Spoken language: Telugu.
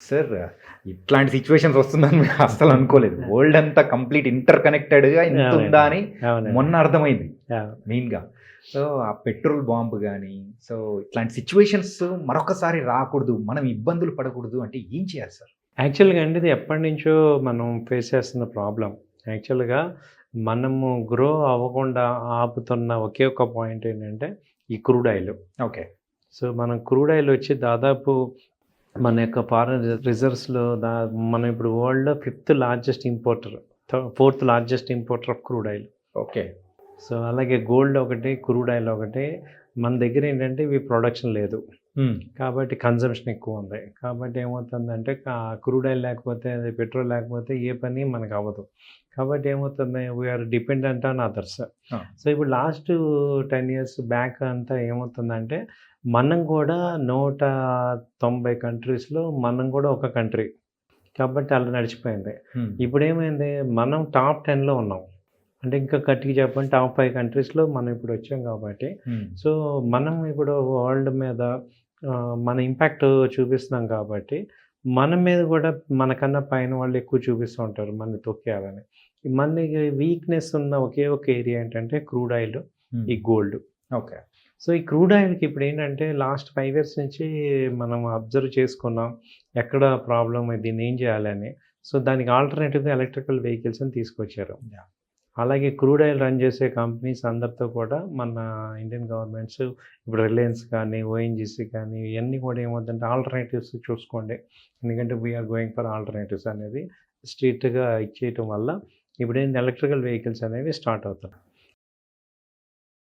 సార్ ఇట్లాంటి సిచ్యువేషన్స్ వస్తుందని మేము అస్సలు అనుకోలేదు. వరల్డ్ అంతా కంప్లీట్ ఇంటర్ కనెక్టెడ్‌గా ఇంతుందా అని అవునండి. మొన్న అర్థమైంది అవును. మెయిన్‌గా. సో, ఆ పెట్రోల్ బాంబ్ గాని, సో ఇట్లాంటి సిచ్యువేషన్స్ మరొకసారి రాకూడదు, మనం ఇబ్బందులు పడకూడదు అంటే ఏం చేయాలి సార్? యాక్చువల్‌గా అండి ఇది ఎప్పటినుంచో మనం ఫేస్ చేస్తున్న ప్రాబ్లమ్. యాక్చువల్‌గా మనము గ్రో అవ్వకుండా ఆపుతున్న ఒకే ఒక పాయింట్ ఏంటంటే ఈ క్రూడ్ ఆయిల్. ఓకే. సో, మనం క్రూడ్ ఆయిల్ వచ్చి దాదాపు మన యొక్క ఫారెన్ రిజర్వ్స్‌లో మనం ఇప్పుడు వరల్డ్‌లో fifth largest importer, fourth largest importer of crude oil. Okay. So, అలాగే గోల్డ్ ఒకటి, క్రూడ్ ఆయిల్ ఒకటి. మన దగ్గర ఏంటంటే ఇవి ప్రొడక్షన్ లేదు. హ్మ్. కాబట్టి కన్జంప్షన్ ఎక్కువ ఉంది. కాబట్టి ఏమవుతుందంటే క్రూడ్ ఆయిల్ లేకపోతే, అది పెట్రోల్ లేకపోతే ఏ పని మనకు అవ్వదు. కాబట్టి ఏమవుతుంది, వీఆర్ డిపెండెంట్ ఆన్ అదర్స్. ఆ! సో, ఇప్పుడు లాస్ట్ 10 ఇయర్స్ బ్యాక్ అంతా ఏమవుతుందంటే, మనం కూడా 190 కంట్రీస్‌లో మనం కూడా ఒక కంట్రీ. కాబట్టి అలా నడిచిపోయింది. హ్మ్. ఇప్పుడేమైంది, మనం టాప్ 10లో ఉన్నాం. అంటే ఇంకా గట్టిగా చెప్పండి టాప్ 5 కంట్రీస్‌లో మనం ఇప్పుడు వచ్చాం కాబట్టి, హ్మ్. సో, మనం ఇప్పుడు వరల్డ్ మీద మన ఇంపాక్ట్ చూపిస్తున్నాం కాబట్టి, మన మీద కూడా మనకన్నా పైన వాళ్ళు ఎక్కువ చూపిస్తూ ఉంటారు మనల్ని తొక్కేయాలని. మనకి వీక్‌నెస్ ఉన్న ఒకే ఒక ఏరియా ఏంటంటే క్రూడ్ ఆయిల్, హ్మ్. ఈ గోల్డ్. ఓకే. సో, ఈ క్రూడ్ ఆయిల్‌కి ఇప్పుడేంటంటే లాస్ట్ 5 ఇయర్స్ నుంచి మనం అబ్జర్వ్ చేసుకున్నాం. ఎక్కడ ప్రాబ్లమ్, దీన్నేం చేయాలని. సో, దానికి ఆల్టర్‌నేటివ్‌గా ఎలక్ట్రికల్ వెహికల్స్‌ని తీసుకొచ్చారు. యాహ్! అలాగే క్రూడ్ ఆయిల్ రన్ చేసే కంపెనీస్ అందరితో కూడా మన ఇండియన్ గవర్నమెంట్స్ ఇప్పుడు రిలయన్స్ కానీ, ఓఎన్‌జీసీ కానీ ఇవన్నీ కూడా ఏమవుతుందంటే ఆల్టర్‌నేటివ్స్ చూసుకోండి. ఎందుకంటే వీఆర్ గోయింగ్ ఫర్ ఆల్టర్‌నేటివ్స్ అనేది స్ట్రిక్ట్‌గా ఇచ్చేయటం వల్ల ఇప్పుడేంటి ఎలక్ట్రికల్ వెహికల్స్ అనేవి స్టార్ట్ అవుతున్నాయి.